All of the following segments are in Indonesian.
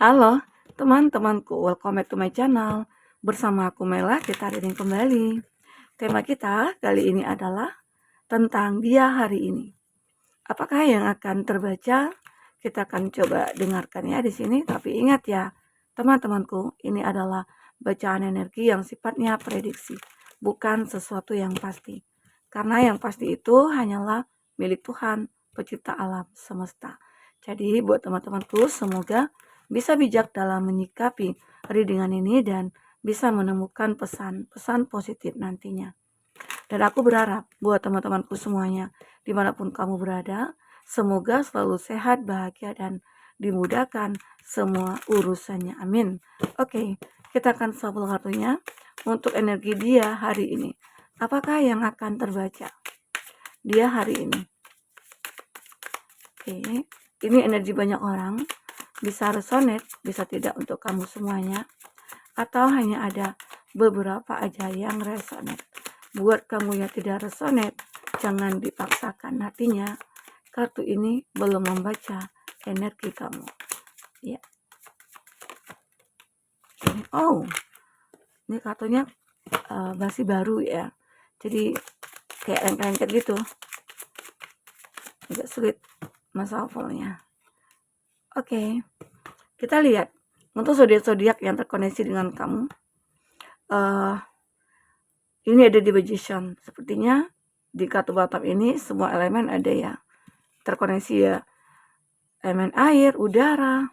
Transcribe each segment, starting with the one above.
Halo teman-temanku, welcome back to my channel. Bersama aku Mela, kita reading kembali. Tema kita kali ini adalah tentang dia hari ini. Apakah yang akan terbaca? Kita akan coba dengarkan ya di sini. Tapi ingat ya, teman-temanku, ini adalah bacaan energi yang sifatnya prediksi, bukan sesuatu yang pasti. Karena yang pasti itu hanyalah milik Tuhan, pencipta alam semesta. Jadi buat teman-temanku, semoga bisa bijak dalam menyikapi readingan ini dan bisa menemukan pesan-pesan positif nantinya. Dan aku berharap buat teman-temanku semuanya, dimanapun kamu berada, semoga selalu sehat, bahagia, dan dimudahkan semua urusannya. Amin. Oke, kita akan shuffle kartunya untuk energi dia hari ini. Apakah yang akan terbaca? Dia hari ini. Oke, ini energi banyak orang. Bisa resonate, bisa tidak untuk kamu semuanya. Atau hanya ada beberapa aja yang resonate. Buat kamu yang tidak resonate, jangan dipaksakan. Artinya, kartu ini belum membaca energi kamu. Ya. Oh, ini kartunya masih baru ya. Jadi kayak lengket-lengket gitu. Agak sulit masafalnya. Oke, kita lihat untuk zodiak-zodiak yang terkoneksi dengan kamu. Ini ada di Magician. Sepertinya di kartu Batam ini semua elemen ada ya. Terkoneksi ya. Elemen air, udara,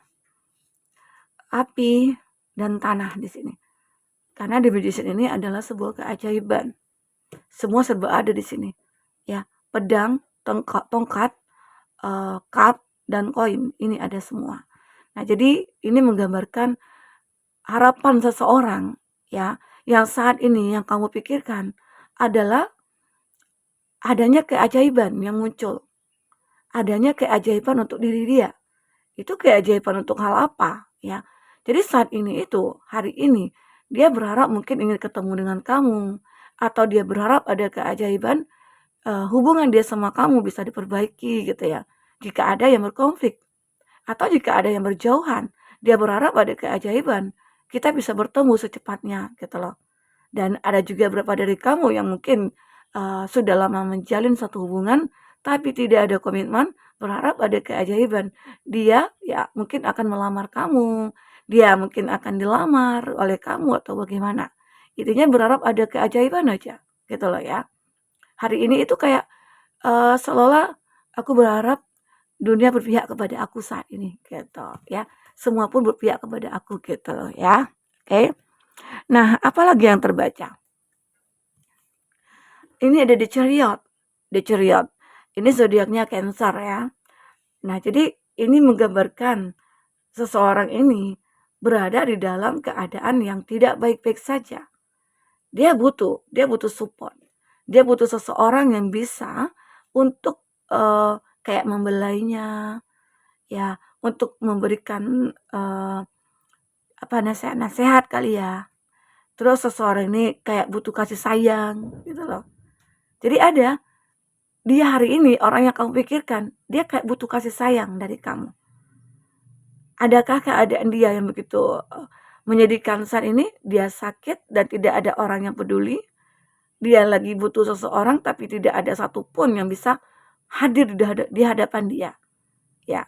api, dan tanah di sini. Karena di Magician ini adalah sebuah keajaiban. Semua serba ada di sini. Ya, pedang, tongkat, cup, dan koin. Ini ada semua. Nah, jadi ini menggambarkan harapan seseorang ya, yang saat ini yang kamu pikirkan adalah adanya keajaiban yang muncul. Adanya keajaiban untuk diri dia. Itu keajaiban untuk hal apa ya. Jadi saat ini itu, hari ini, dia berharap mungkin ingin ketemu dengan kamu. Atau dia berharap ada keajaiban hubungan dia sama kamu bisa diperbaiki gitu ya. Jika ada yang berkonflik. Atau jika ada yang berjauhan. Dia berharap ada keajaiban. Kita bisa bertemu secepatnya gitu loh. Dan ada juga beberapa dari kamu yang mungkin sudah lama menjalin satu hubungan tapi tidak ada komitmen, berharap ada keajaiban. Dia ya mungkin akan melamar kamu, dia mungkin akan dilamar oleh kamu atau bagaimana. Intinya berharap ada keajaiban aja, gitu loh ya. Hari ini itu kayak seolah aku berharap dunia berpihak kepada aku saat ini, gitu ya. Semua pun berpihak kepada aku, gitu loh ya. Oke. Nah, apalagi yang terbaca? Ini ada The Chariot. The Chariot. Ini zodiaknya Cancer ya. Nah, jadi ini menggambarkan seseorang ini berada di dalam keadaan yang tidak baik-baik saja. Dia butuh support. Dia butuh seseorang yang bisa untuk kayak membelainya, ya, untuk memberikan nasihat-nasihat kali ya. Terus seseorang ini kayak butuh kasih sayang gitu loh. Jadi ada dia hari ini orang yang kamu pikirkan, dia kayak butuh kasih sayang dari kamu. Adakah keadaan dia yang begitu menyedihkan saat ini? Dia sakit dan tidak ada orang yang peduli. Dia lagi butuh seseorang tapi tidak ada satupun yang bisa hadir di hadapan dia. Ya.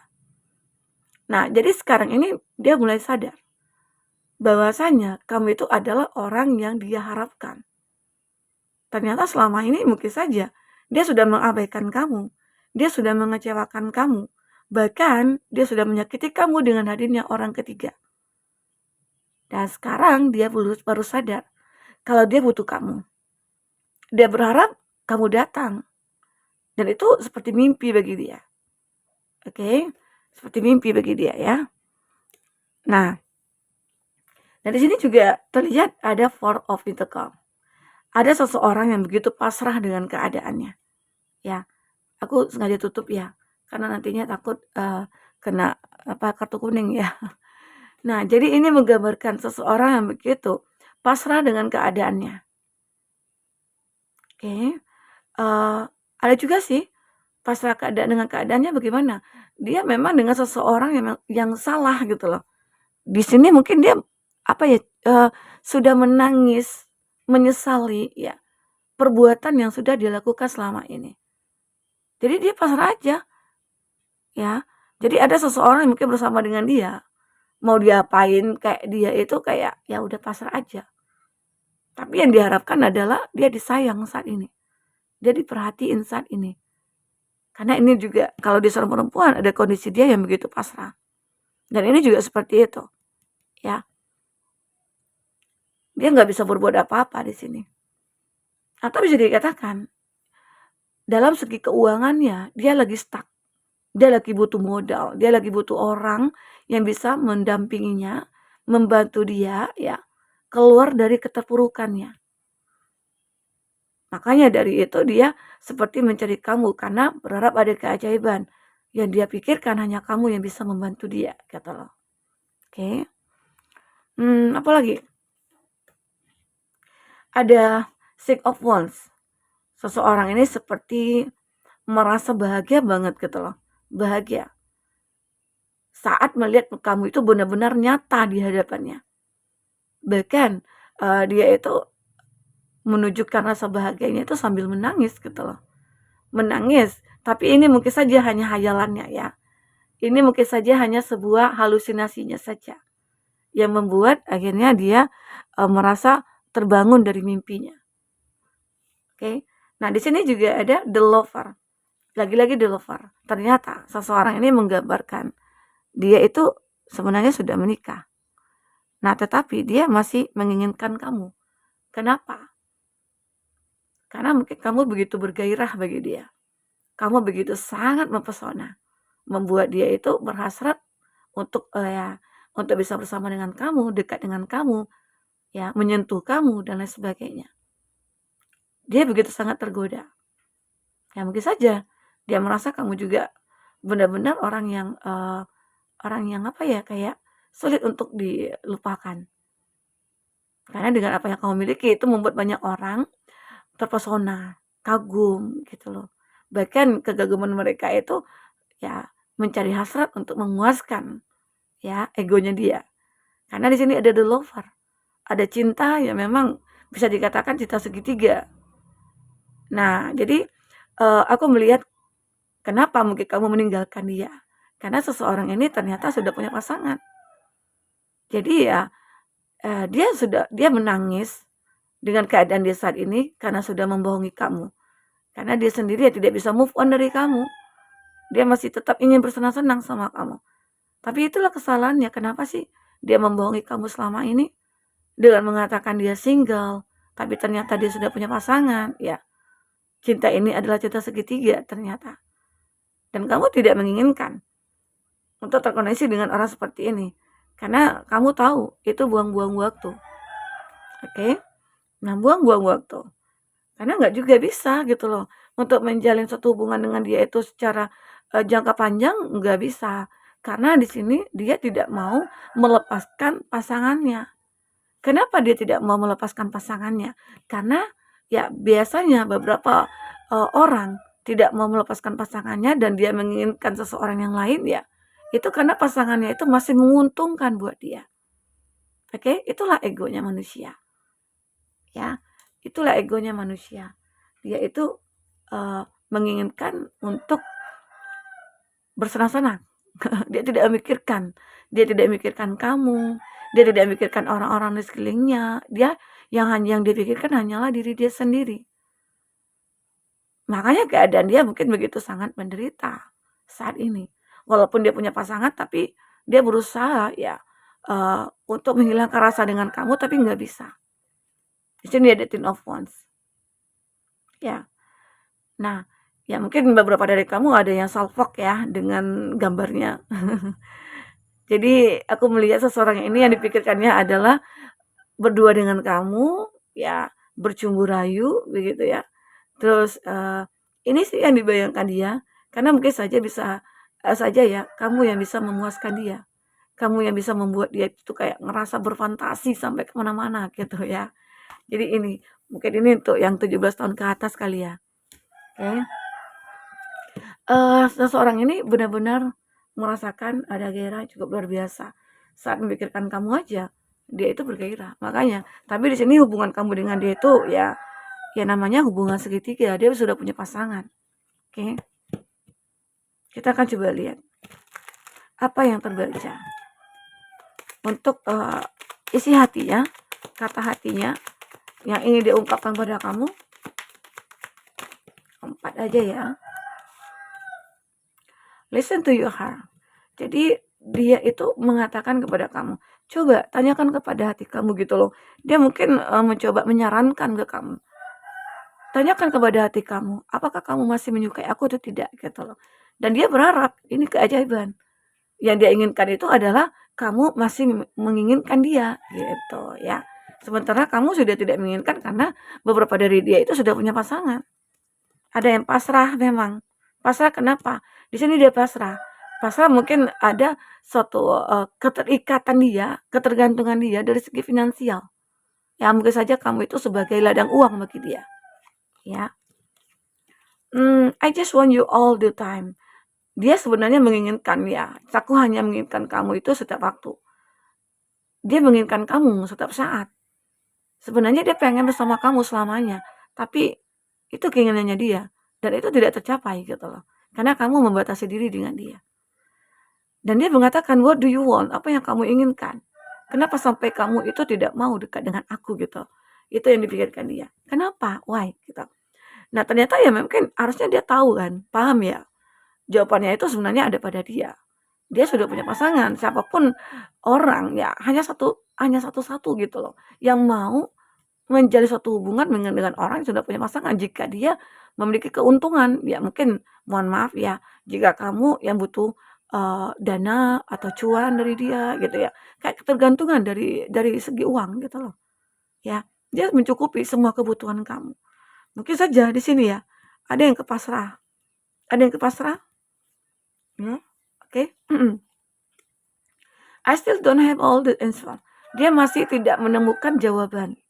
Nah, jadi sekarang ini dia mulai sadar bahwasanya kamu itu adalah orang yang dia harapkan. Ternyata selama ini mungkin saja dia sudah mengabaikan kamu. Dia sudah mengecewakan kamu. Bahkan dia sudah menyakiti kamu dengan hadirnya orang ketiga. Dan sekarang dia baru sadar kalau dia butuh kamu. Dia berharap kamu datang. Dan itu seperti mimpi bagi dia. Oke? Seperti mimpi bagi dia ya. Nah, dari sini juga terlihat ada Four of Pentacles. Ada seseorang yang begitu pasrah dengan keadaannya. Ya, aku sengaja tutup ya, karena nantinya takut kena kartu kuning ya. Nah, jadi ini menggambarkan seseorang yang begitu pasrah dengan keadaannya. Oke, ada juga sih pasrah dengan keadaannya bagaimana? Dia memang dengan seseorang yang salah gitu loh. di sini mungkin dia apa ya, sudah menangis, menyesali ya perbuatan yang sudah dilakukan selama ini. Jadi dia pasrah aja ya. Jadi ada seseorang yang mungkin bersama dengan dia, mau diapain kayak dia itu kayak ya udah pasrah aja. Tapi yang diharapkan adalah dia disayang saat ini. Dia diperhatiin saat ini. Karena ini juga kalau dia seorang perempuan ada kondisi dia yang begitu pasrah. Dan ini juga seperti itu. Ya. Dia nggak bisa berbuat apa-apa di sini. Atau bisa dikatakan dalam segi keuangannya dia lagi stuck. Dia lagi butuh modal, dia lagi butuh orang yang bisa mendampinginya, membantu dia ya keluar dari keterpurukannya. Makanya dari itu dia seperti mencari kamu karena berharap ada keajaiban. Yang dia pikirkan hanya kamu yang bisa membantu dia, kata lo. Oke. Apa lagi? Ada Six of Wands. Seseorang ini seperti merasa bahagia banget gitu loh. Bahagia. Saat melihat kamu itu benar-benar nyata di hadapannya. Bahkan dia itu menunjukkan rasa bahagianya itu sambil menangis gitu loh. Menangis. Tapi ini mungkin saja hanya hayalannya ya. Ini mungkin saja hanya sebuah halusinasinya saja. Yang membuat akhirnya dia merasa terbangun dari mimpinya. Oke. Nah, di sini juga ada the lover. Lagi-lagi the lover. Ternyata seseorang ini menggambarkan dia itu sebenarnya sudah menikah. Nah, tetapi dia masih menginginkan kamu. Kenapa? Karena mungkin kamu begitu bergairah bagi dia. Kamu begitu sangat mempesona. Membuat dia itu berhasrat untuk untuk bisa bersama dengan kamu, dekat dengan kamu, ya, menyentuh kamu dan lain sebagainya. Dia begitu sangat tergoda. Ya mungkin saja dia merasa kamu juga benar-benar orang yang apa ya, kayak sulit untuk dilupakan. Karena dengan apa yang kamu miliki itu membuat banyak orang terpesona, kagum gitu loh. Bahkan kegaguman mereka itu ya mencari hasrat untuk memuaskan ya egonya dia. Karena di sini ada the lover. Ada cinta yang memang bisa dikatakan cinta segitiga. Nah, jadi aku melihat kenapa mungkin kamu meninggalkan dia. Karena seseorang ini ternyata sudah punya pasangan. Jadi ya dia menangis dengan keadaan dia saat ini karena sudah membohongi kamu. Karena dia sendiri ya tidak bisa move on dari kamu. Dia masih tetap ingin bersenang-senang sama kamu. Tapi itulah kesalahannya. Kenapa sih dia membohongi kamu selama ini? Dengan mengatakan dia single. Tapi ternyata dia sudah punya pasangan. Ya, cinta ini adalah cinta segitiga ternyata. Dan kamu tidak menginginkan untuk terkoneksi dengan orang seperti ini. Karena kamu tahu itu buang-buang waktu. Oke? Nah, buang-buang waktu. Karena nggak juga bisa gitu loh. Untuk menjalin satu hubungan dengan dia itu secara jangka panjang nggak bisa. Karena di sini dia tidak mau melepaskan pasangannya. Kenapa dia tidak mau melepaskan pasangannya? Karena ya biasanya beberapa orang tidak mau melepaskan pasangannya dan dia menginginkan seseorang yang lain ya. Itu karena pasangannya itu masih menguntungkan buat dia. Oke, itulah egonya manusia. Ya, itulah egonya manusia. Dia itu menginginkan untuk bersenang-senang. Dia tidak memikirkan kamu, dia tidak memikirkan orang-orang di sekelilingnya. Dia yang dia pikirkan hanyalah diri dia sendiri. Makanya keadaan dia mungkin begitu sangat menderita saat ini. Walaupun dia punya pasangan tapi dia berusaha ya untuk menghilangkan rasa dengan kamu tapi nggak bisa. Di sini ada Ten of Wands. Ya. Nah, ya mungkin beberapa dari kamu ada yang salfok ya dengan gambarnya. Jadi aku melihat seseorang ini yang dipikirkannya adalah berdua dengan kamu, ya bercumbu rayu begitu ya. Terus ini sih yang dibayangkan dia, karena mungkin saja bisa saja ya kamu yang bisa memuaskan dia. Kamu yang bisa membuat dia itu kayak ngerasa berfantasi sampai kemana-mana gitu ya. Jadi ini, mungkin ini untuk yang 17 tahun ke atas kali ya. Oke. Seseorang ini benar-benar merasakan ada gairah cukup luar biasa. saat memikirkan kamu aja, dia itu bergairah. Makanya, tapi di sini hubungan kamu dengan dia itu ya namanya hubungan segitiga, dia sudah punya pasangan. Oke. Kita akan coba lihat apa yang terbaca. Untuk isi hatinya, kata hatinya yang ingin diungkapkan pada kamu. 4 aja ya. Listen to your heart. Jadi dia itu mengatakan kepada kamu, coba tanyakan kepada hati kamu gitu loh. Dia mungkin mencoba menyarankan ke kamu. Tanyakan kepada hati kamu, apakah kamu masih menyukai aku atau tidak gitu loh. Dan dia berharap ini keajaiban. Yang dia inginkan itu adalah kamu masih menginginkan dia gitu ya. Sementara kamu sudah tidak menginginkan karena beberapa dari dia itu sudah punya pasangan. Ada yang pasrah memang. Pasrah kenapa? Di sini dia pasrah. Pasrah mungkin ada suatu keterikatan dia, ketergantungan dia dari segi finansial. Ya mungkin saja kamu itu sebagai ladang uang bagi dia. Ya. I just want you all the time. Dia sebenarnya menginginkan ya. Aku hanya menginginkan kamu itu setiap waktu. Dia menginginkan kamu setiap saat. Sebenarnya dia pengen bersama kamu selamanya. Tapi itu keinginannya dia. Dan itu tidak tercapai gitu loh. Karena kamu membatasi diri dengan dia. Dan dia mengatakan, what do you want? Apa yang kamu inginkan? Kenapa sampai kamu itu tidak mau dekat dengan aku gitu? Itu yang dipikirkan dia. Kenapa? Why? Gitu. Nah ternyata ya mungkin harusnya dia tahu kan. Paham ya? Jawabannya itu sebenarnya ada pada dia. Dia sudah punya pasangan. Siapapun orang ya hanya satu-satu gitu loh. Yang mau menjalin suatu hubungan dengan orang yang sudah punya pasangan. Jika dia memiliki keuntungan, ya mungkin mohon maaf ya, jika kamu yang butuh dana atau cuan dari dia gitu ya, kayak ketergantungan dari segi uang gitu loh, ya. Dia mencukupi semua kebutuhan kamu. Mungkin saja di sini ya, ada yang kepasrah, ya, oke. I still don't have all the answer. Dia masih tidak menemukan jawaban.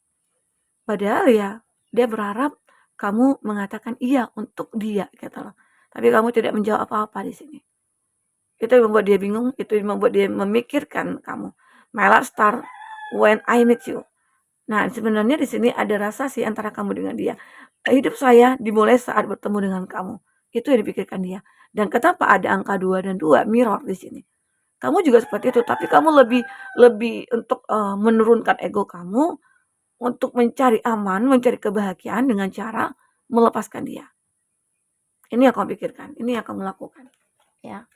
Padahal ya, dia berharap kamu mengatakan iya untuk dia gitu loh. Tapi kamu tidak menjawab apa-apa di sini. Itu yang membuat dia bingung, itu yang membuat dia memikirkan kamu. My love start when I meet you. Nah, sebenarnya di sini ada rasa sih antara kamu dengan dia. Hidup saya dimulai saat bertemu dengan kamu. Itu yang dipikirkan dia. Dan kenapa ada angka 2 dan 2 mirror di sini? Kamu juga seperti itu, tapi kamu lebih untuk menurunkan ego kamu untuk mencari aman, mencari kebahagiaan dengan cara melepaskan dia. Ini yang kamu pikirkan, ini yang kamu lakukan, ya.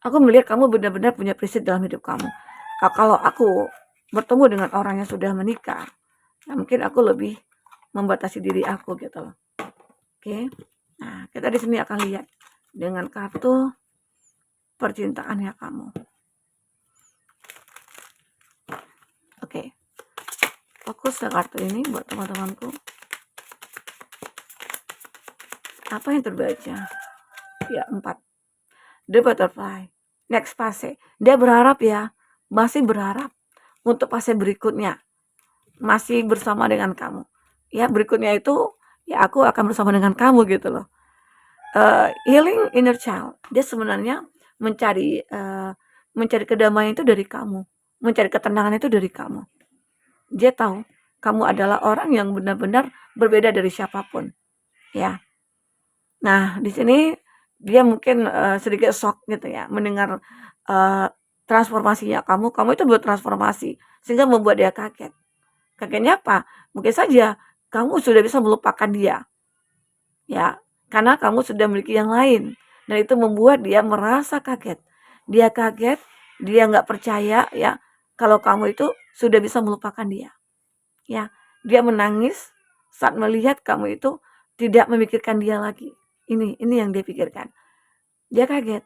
Aku melihat kamu benar-benar punya prinsip dalam hidup kamu. Kalau aku bertemu dengan orang yang sudah menikah, ya mungkin aku lebih membatasi diri aku gitu loh. Oke. Nah, kita di sini akan lihat dengan kartu percintaannya kamu. Oke. Fokus ke kartu ini buat teman-temanku. Apa yang terbaca? Ya, 4. The butterfly. Next fase. Dia berharap ya, masih berharap untuk fase berikutnya. Masih bersama dengan kamu. Ya, berikutnya itu ya aku akan bersama dengan kamu gitu loh. Healing inner child. Dia sebenarnya mencari kedamaian itu dari kamu. Mencari ketenangan itu dari kamu. Dia tahu kamu adalah orang yang benar-benar berbeda dari siapapun. Ya. Nah, di sini dia mungkin sedikit shock gitu ya mendengar transformasinya kamu itu bertransformasi sehingga membuat dia kaget. Kagetnya apa? Mungkin saja kamu sudah bisa melupakan dia. Ya, karena kamu sudah memiliki yang lain dan itu membuat dia merasa kaget. Dia kaget, dia nggak percaya ya kalau kamu itu sudah bisa melupakan dia. Ya, dia menangis saat melihat kamu itu tidak memikirkan dia lagi. Ini yang dia pikirkan. Dia kaget.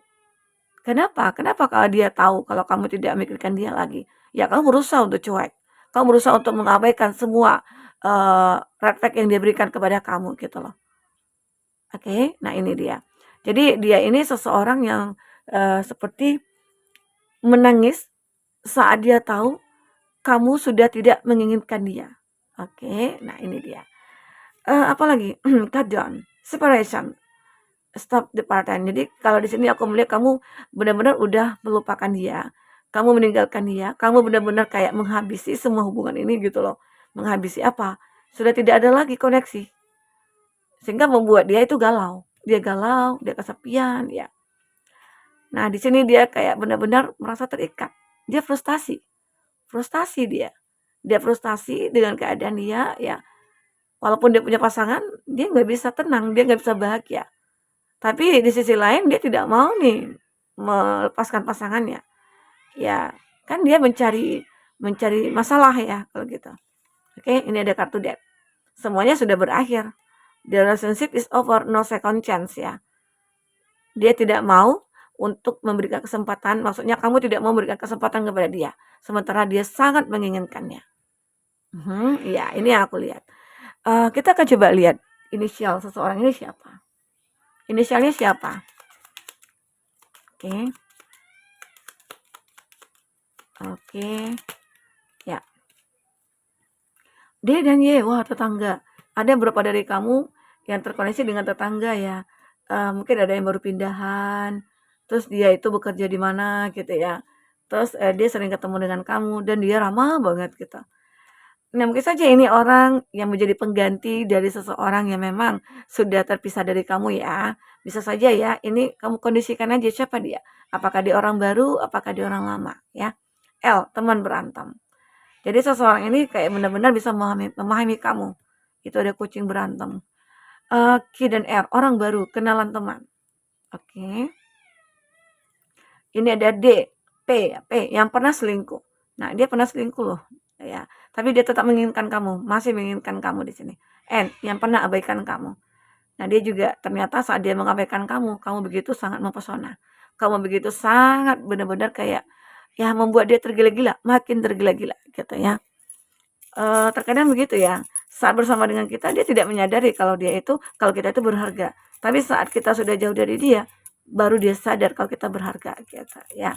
Kenapa? Kenapa kalau dia tahu kalau kamu tidak memikirkan dia lagi? Ya kamu berusaha untuk cuek. Kamu berusaha untuk mengabaikan semua red flag yang dia berikan kepada kamu gitu loh. Oke, nah ini dia. Jadi dia ini seseorang yang seperti menangis saat dia tahu kamu sudah tidak menginginkan dia. Oke, nah ini dia. Apalagi cut down, separation, stop the part-time. Jadi kalau di sini aku melihat kamu benar-benar udah melupakan dia kamu meninggalkan dia, kamu benar-benar kayak menghabisi semua hubungan ini gitu loh. Menghabisi apa? Sudah tidak ada lagi koneksi. Sehingga membuat dia itu galau. Dia galau, dia kesepian, ya. Nah, di sini dia kayak benar-benar merasa terikat. Dia frustasi. Frustasi dia. Dia frustasi dengan keadaan dia, ya. Walaupun dia punya pasangan, dia nggak bisa tenang, dia nggak bisa bahagia. Tapi di sisi lain dia tidak mau nih melepaskan pasangannya. Ya, kan dia mencari mencari masalah ya kalau gitu. Oke, ini ada kartu death. Semuanya sudah berakhir. The relationship is over, no second chance ya. Dia tidak mau untuk memberikan kesempatan, maksudnya kamu tidak mau memberikan kesempatan kepada dia, sementara dia sangat menginginkannya. Ya, ini yang aku lihat. Kita akan coba lihat inisial seseorang ini siapa. Inisialnya siapa? Oke. Oke. Ya. D dan Y, wah tetangga. Ada beberapa dari kamu yang terkoneksi dengan tetangga ya. Mungkin ada yang baru pindahan, terus dia itu bekerja di mana gitu ya. Terus dia sering ketemu dengan kamu dan dia ramah banget gitu. Nah, mungkin saja ini orang yang menjadi pengganti dari seseorang yang memang sudah terpisah dari kamu ya. Bisa saja ya, ini kamu kondisikan aja siapa dia. Apakah dia orang baru, apakah dia orang lama ya. L, teman berantem. Jadi seseorang ini kayak benar-benar bisa memahami kamu. Itu ada kucing berantem. Q dan R, orang baru, kenalan teman. Oke. Ini ada D, P yang pernah selingkuh. Nah, dia pernah selingkuh loh, ya. Tapi dia tetap menginginkan kamu, masih menginginkan kamu di sini. N, yang pernah abaikan kamu. Nah, dia juga ternyata saat dia mengabaikan kamu begitu sangat mempesona. Kamu begitu sangat benar-benar kayak ya membuat dia tergila-gila, makin tergila-gila gitu ya. Terkadang begitu ya, saat bersama dengan kita dia tidak menyadari kalau kita itu berharga. Tapi saat kita sudah jauh dari dia, baru dia sadar kalau kita berharga gitu ya.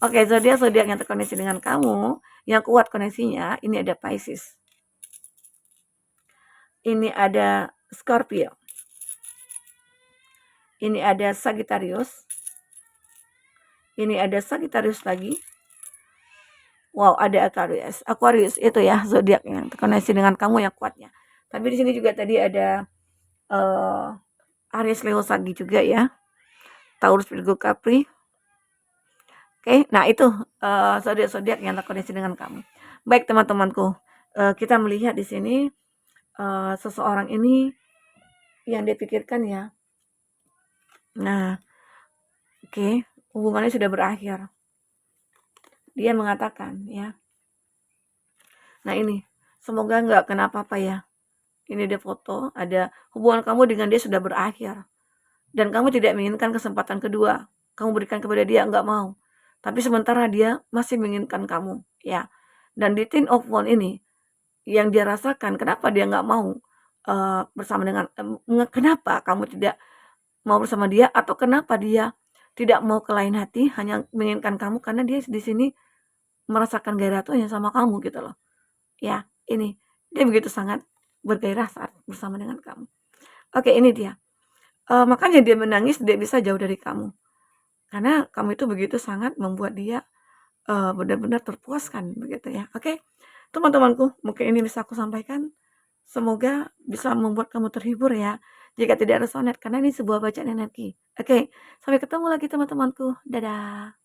Oke, zodiak yang terkoneksi dengan kamu, yang kuat koneksinya, ini ada Pisces. Ini ada Scorpio. Ini ada Sagittarius. Ini ada Sagittarius lagi. Wow, ada Aquarius. Aquarius itu ya zodiak yang terkoneksi dengan kamu yang kuatnya. Tapi di sini juga tadi ada Aries, Leo, Sagi juga ya. Taurus, Virgo, Capri. Oke, nah itu zodiak-zodiak yang terkoneksi dengan kamu. Baik teman-temanku, kita melihat di sini seseorang ini yang dia pikirkan ya. Nah, oke, hubungannya sudah berakhir. Dia mengatakan ya. Nah ini, semoga nggak kenapa-apa ya. Ini ada foto, ada hubungan kamu dengan dia sudah berakhir. Dan kamu tidak menginginkan kesempatan kedua. Kamu berikan kepada dia, nggak mau. Tapi sementara dia masih menginginkan kamu, ya. Dan di Ten of Wands ini, yang dia rasakan, kenapa dia nggak mau bersama dengan, kenapa kamu tidak mau bersama dia, atau kenapa dia tidak mau ke lain hati, hanya menginginkan kamu, karena dia di sini merasakan gairahnya sama kamu gitu loh. Ya, ini dia begitu sangat bergairah saat bersama dengan kamu. Oke, ini dia. Makanya dia menangis, dia bisa jauh dari kamu. Karena kamu itu begitu sangat membuat dia benar-benar terpuaskan begitu ya. Oke, teman-temanku, mungkin ini bisa aku sampaikan. Semoga bisa membuat kamu terhibur ya. Jika tidak resonate, karena ini sebuah bacaan energi. Oke, sampai ketemu lagi teman-temanku. Dadah.